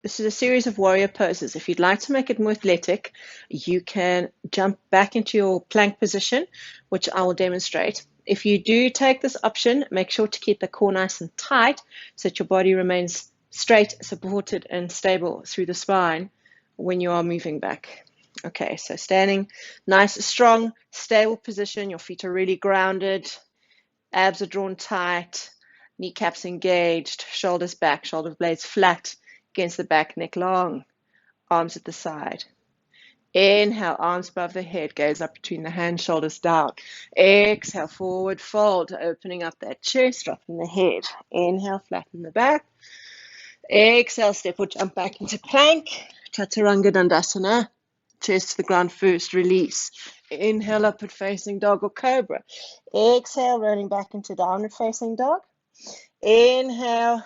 This is a series of warrior poses. If you'd like to make it more athletic, you can jump back into your plank position, which I will demonstrate. If you do take this option, make sure to keep the core nice and tight so that your body remains straight, supported, and stable through the spine when you are moving back. Okay, so standing nice, strong, stable position. Your feet are really grounded, abs are drawn tight, kneecaps engaged, shoulders back, shoulder blades flat against the back, neck long, arms at the side. Inhale, arms above the head, gaze up between the hands, shoulders down. Exhale, forward fold, opening up that chest, dropping the head. Inhale, flatten the back. Exhale, step or jump back into plank. Chaturanga Dandasana. Chest to the ground first, release. Inhale, upward facing dog or cobra. Exhale, rolling back into downward facing dog. Inhale,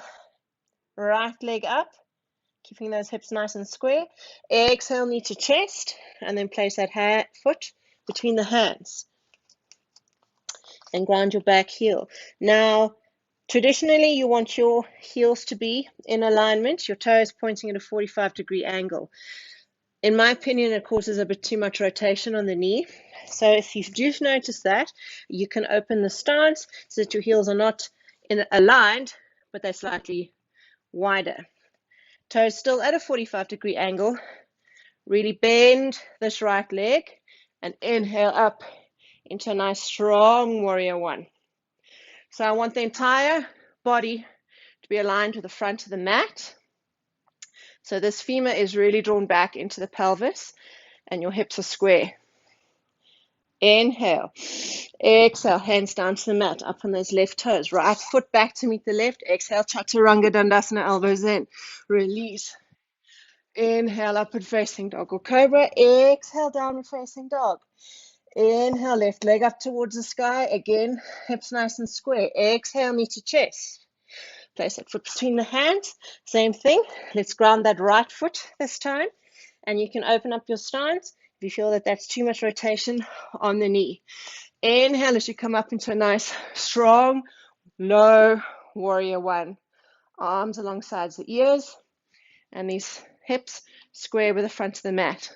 right leg up, keeping those hips nice and square. Exhale, knee to chest, and then place that foot between the hands and ground your back heel. Now, traditionally, you want your heels to be in alignment, your toes pointing at a 45-degree angle. In my opinion, it causes a bit too much rotation on the knee. So if you do notice that, you can open the stance so that your heels are not aligned, but they're slightly wider. Toes still at a 45-degree angle. Really bend this right leg and inhale up into a nice strong warrior one. So I want the entire body to be aligned to the front of the mat. So this femur is really drawn back into the pelvis and your hips are square. Inhale. Exhale, hands down to the mat, up on those left toes. Right foot back to meet the left. Exhale, Chaturanga Dandasana, elbows in. Release. Inhale, upward facing dog or cobra. Exhale, downward facing dog. Inhale, left leg up towards the sky. Again, hips nice and square. Exhale, knee to chest. Place that foot between the hands. Same thing. Let's ground that right foot this time. And you can open up your stance if you feel that that's too much rotation on the knee. Inhale as you come up into a nice, strong, low warrior one. Arms alongside the ears. And these hips square with the front of the mat.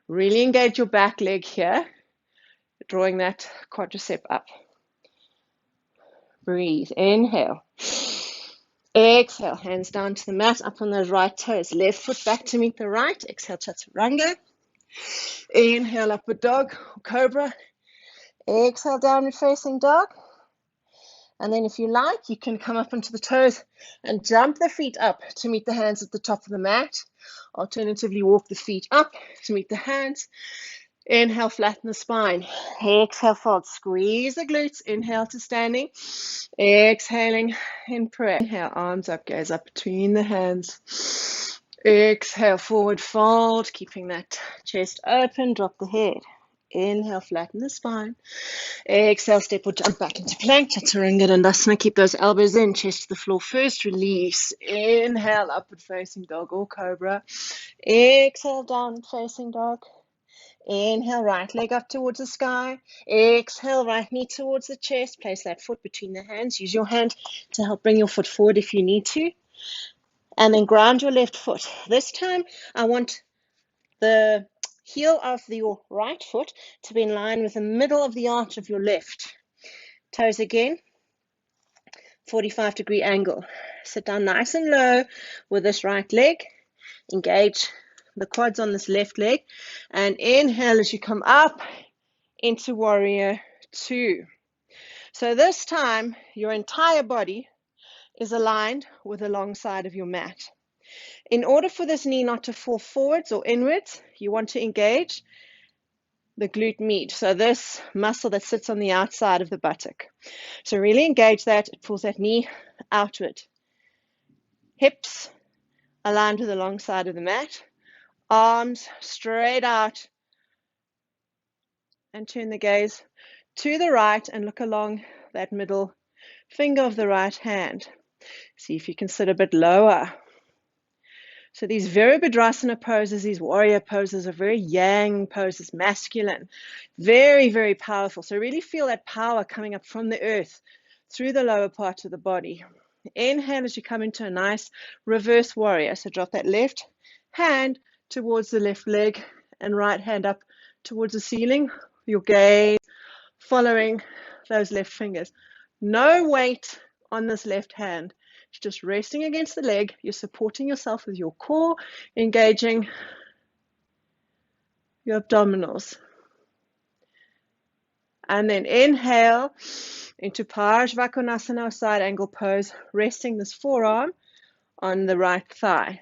Really engage your back leg here, drawing that quadricep up. Breathe. Inhale. Exhale. Hands down to the mat, up on those right toes. Left foot back to meet the right. Exhale, Chaturanga. Inhale, upward dog, cobra. Exhale, downward facing dog. And then if you like, you can come up onto the toes and jump the feet up to meet the hands at the top of the mat. Alternatively, walk the feet up to meet the hands. Inhale, flatten the spine. Exhale, fold. Squeeze the glutes. Inhale to standing. Exhaling in prayer. Inhale, arms up, gaze up between the hands. Exhale, forward fold, keeping that chest open. Drop the head. Inhale, flatten the spine. Exhale, step or jump back into plank. Chaturanga Dandasana. Keep those elbows in, chest to the floor first. Release. Inhale, upward facing dog or cobra. Exhale, downward facing dog. Inhale, right leg up towards the sky. Exhale, right knee towards the chest. Place that foot between the hands. Use your hand to help bring your foot forward if you need to. And then ground your left foot. This time, I want the heel of your right foot to be in line with the middle of the arch of your left. Toes again, 45-degree angle. Sit down nice and low with this right leg. Engage the quads on this left leg. And inhale as you come up into warrior two. So this time, your entire body is aligned with the long side of your mat. In order for this knee not to fall forwards or inwards, you want to engage the glute med. So this muscle that sits on the outside of the buttock. So really engage that. It pulls that knee outward. Hips aligned with the long side of the mat. Arms straight out. And turn the gaze to the right and look along that middle finger of the right hand. See if you can sit a bit lower. So these Virabhadrasana poses, these warrior poses are very yang poses, masculine, very, very powerful. So really feel that power coming up from the earth through the lower part of the body. Inhale as you come into a nice reverse warrior. So drop that left hand towards the left leg and right hand up towards the ceiling. Your gaze following those left fingers. No weight on this left hand. It's just resting against the leg. You're supporting yourself with your core, engaging your abdominals. And then inhale into Virabhadrasana, side angle pose, resting this forearm on the right thigh.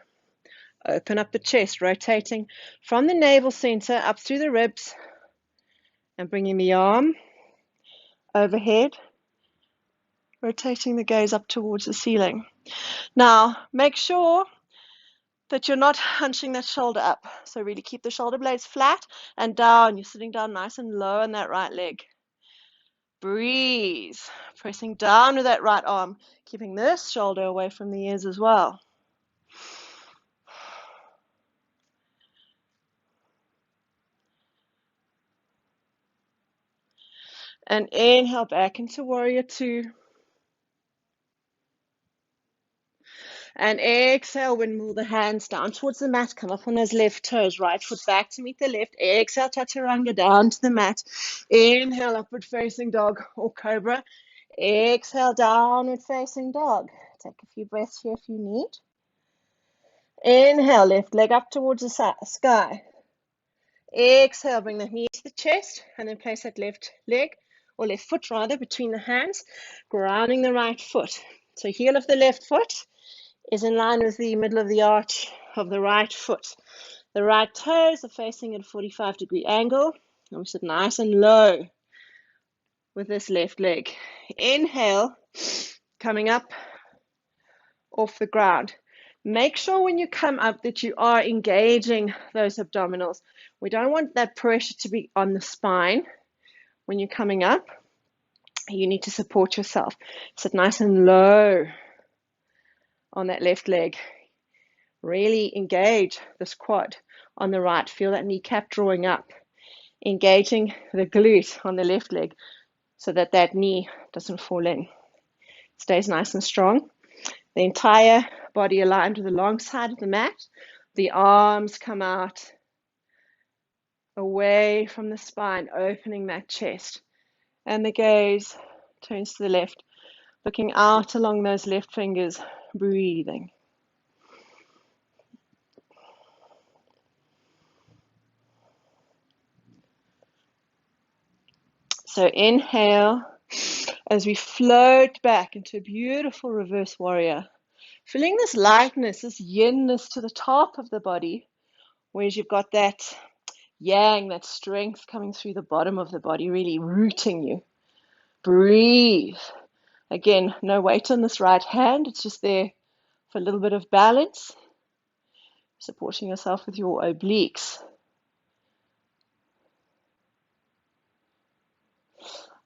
Open up the chest, rotating from the navel center up through the ribs and bringing the arm overhead, rotating the gaze up towards the ceiling. Now, make sure that you're not hunching that shoulder up. So really keep the shoulder blades flat and down. You're sitting down nice and low on that right leg. Breathe, pressing down with that right arm, keeping this shoulder away from the ears as well. And inhale back into warrior two. And exhale, windmill the hands down towards the mat. Come up on those left toes. Right foot back to meet the left. Exhale, chaturanga down to the mat. Inhale, upward facing dog or cobra. Exhale, downward facing dog. Take a few breaths here if you need. Inhale, left leg up towards the sky. Exhale, bring the knee to the chest and then place that left leg, or left foot rather, between the hands, grounding the right foot. So heel of the left foot is in line with the middle of the arch of the right foot. The right toes are facing at a 45-degree angle. And we sit nice and low with this left leg. Inhale, coming up off the ground. Make sure when you come up that you are engaging those abdominals. We don't want that pressure to be on the spine when you're coming up. You need to support yourself. Sit nice and low on that left leg. Really engage this quad on the right. Feel that kneecap drawing up. Engaging the glute on the left leg so that that knee doesn't fall in. Stays nice and strong. The entire body aligned with the long side of the mat. The arms come out away from the spine, opening that chest. And the gaze turns to the left, looking out along those left fingers, breathing. So inhale as we float back into a beautiful reverse warrior. Feeling this lightness, this yinness to the top of the body, whereas you've got that yang, that strength coming through the bottom of the body, really rooting you. Breathe. Again, no weight on this right hand. It's just there for a little bit of balance. Supporting yourself with your obliques.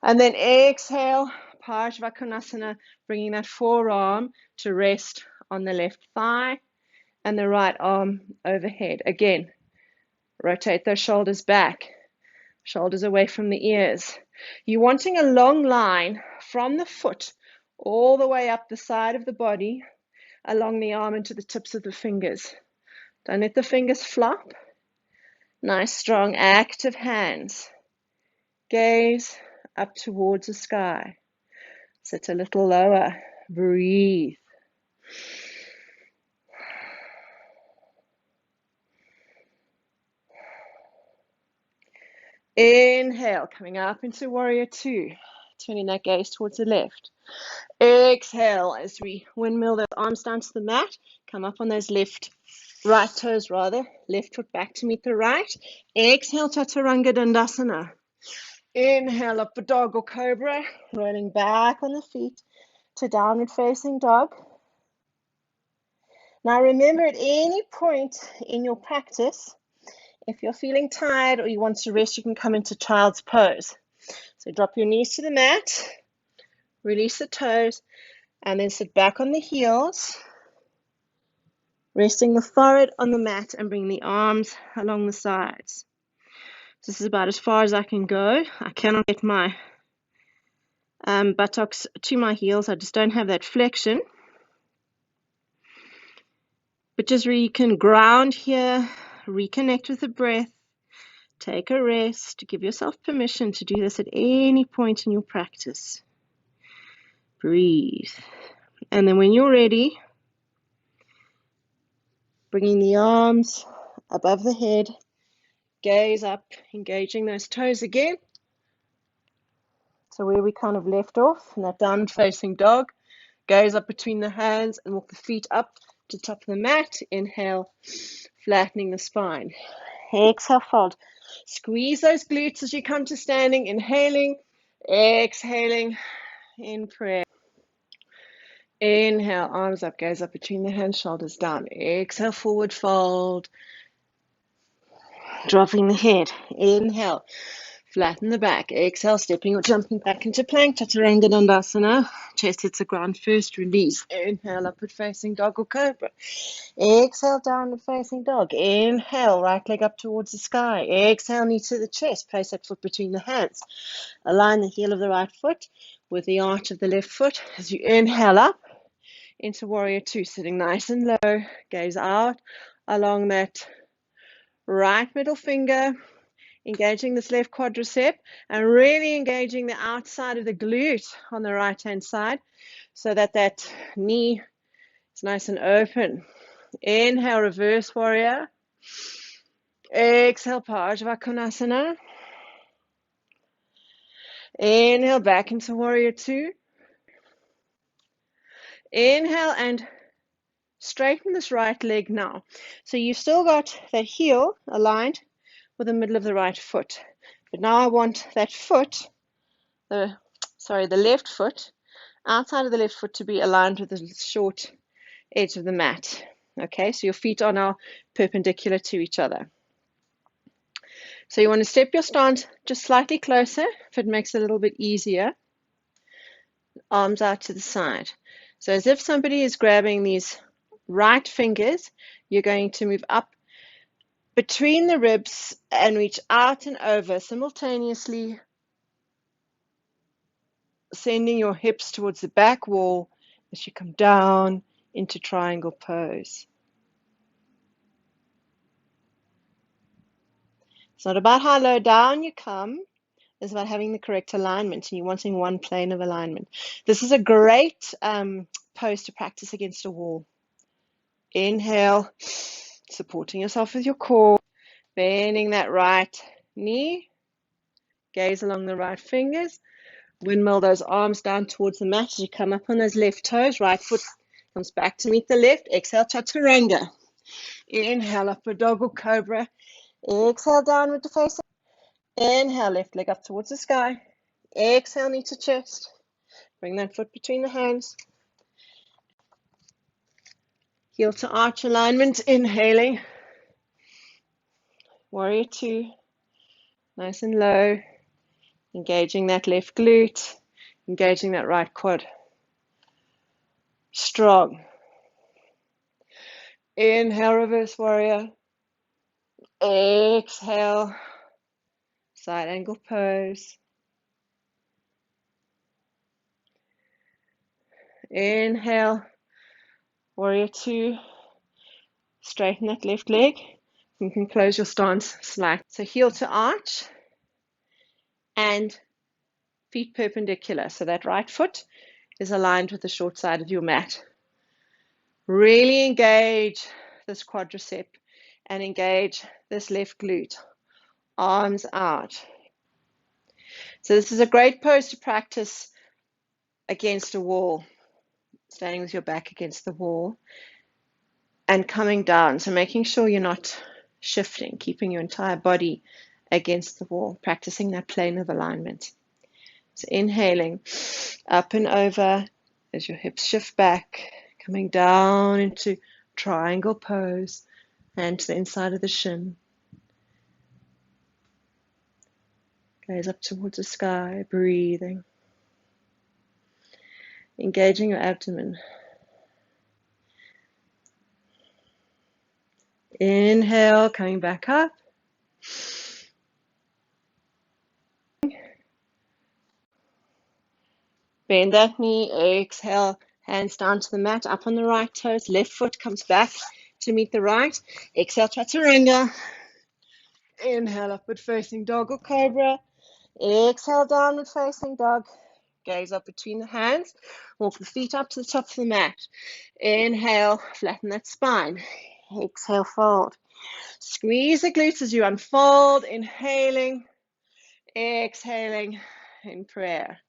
And then exhale, Virabhadrasana, bringing that forearm to rest on the left thigh and the right arm overhead. Again, rotate those shoulders back, shoulders away from the ears. You're wanting a long line from the foot all the way up the side of the body, along the arm into the tips of the fingers. Don't let the fingers flop. Nice, strong, active hands. Gaze up towards the sky. Sit a little lower. Breathe. Inhale, coming up into warrior two. Turning that gaze towards the left. Exhale as we windmill those arms down to the mat. Come up on those right toes rather. Left foot back to meet the right. Exhale, chaturanga dandasana. Inhale, up a dog or cobra. Rolling back on the feet to downward facing dog. Now remember, at any point in your practice, if you're feeling tired or you want to rest, you can come into child's pose. So drop your knees to the mat, release the toes, and then sit back on the heels, resting the forehead on the mat and bring the arms along the sides. This is about as far as I can go. I cannot get my buttocks to my heels. I just don't have that flexion. But just where you can ground here, reconnect with the breath, take a rest, give yourself permission to do this at any point in your practice. Breathe. And then when you're ready, bringing the arms above the head, gaze up, engaging those toes again. So where we kind of left off, in that downward facing dog, gaze up between the hands and walk the feet up to the top of the mat. Inhale, flattening the spine. Exhale, fold. Squeeze those glutes as you come to standing. Inhaling, exhaling, in prayer. Inhale, arms up, gaze up between the hands, shoulders down. Exhale, forward fold. Dropping the head. Inhale, flatten the back. Exhale, stepping or jumping back into plank, Chaturanga Dandasana. Chest hits the ground first, release. Inhale, upward facing dog or cobra. Exhale, downward facing dog. Inhale, right leg up towards the sky. Exhale, knee to the chest. Place that foot between the hands. Align the heel of the right foot with the arch of the left foot as you inhale up into warrior two, sitting nice and low. Gaze out along that right middle finger, engaging this left quadricep and really engaging the outside of the glute on the right hand side so that that knee is nice and open. Inhale, reverse warrior. Exhale, Virabhadrasana. Inhale, back into warrior two. Inhale and straighten this right leg now. So you've still got that heel aligned with the middle of the right foot. But now I want that foot, the left foot, outside of the left foot to be aligned with the short edge of the mat. Okay, so your feet are now perpendicular to each other. So you want to step your stance just slightly closer if it makes it a little bit easier. Arms out to the side. So as if somebody is grabbing these right fingers, you're going to move up between the ribs and reach out and over, simultaneously sending your hips towards the back wall as you come down into triangle pose. It's not about how low down you come, it's about having the correct alignment, and you're wanting one plane of alignment. This is a great pose to practice against a wall. Inhale, supporting yourself with your core, bending that right knee, gaze along the right fingers, windmill those arms down towards the mat as you come up on those left toes, right foot comes back to meet the left, exhale, Chaturanga. Inhale, upward dog or cobra. Exhale, downward to face. Inhale, left leg up towards the sky. Exhale, knee to chest. Bring that foot between the hands. Heel to arch alignment, inhaling. Warrior two, nice and low. Engaging that left glute, engaging that right quad. Strong. Inhale, reverse warrior. Exhale, side angle pose. Inhale, warrior two. Straighten that left leg. You can close your stance slightly. So heel to arch and feet perpendicular. So that right foot is aligned with the short side of your mat. Really engage this quadricep and engage this left glute. Arms out. So this is a great pose to practice against a wall, standing with your back against the wall and coming down. So making sure you're not shifting, keeping your entire body against the wall, practicing that plane of alignment. So inhaling up and over as your hips shift back, coming down into triangle pose and to the inside of the shin. Gaze up towards the sky, breathing. Engaging your abdomen. Inhale, coming back up. Bend that knee, exhale, hands down to the mat, up on the right toes, left foot comes back to meet the right. Exhale, chaturanga. Inhale, upward facing dog or cobra. Exhale, downward facing dog. Gaze up between the hands. Walk the feet up to the top of the mat. Inhale, flatten that spine. Exhale, fold. Squeeze the glutes as you unfold. Inhaling, exhaling in prayer.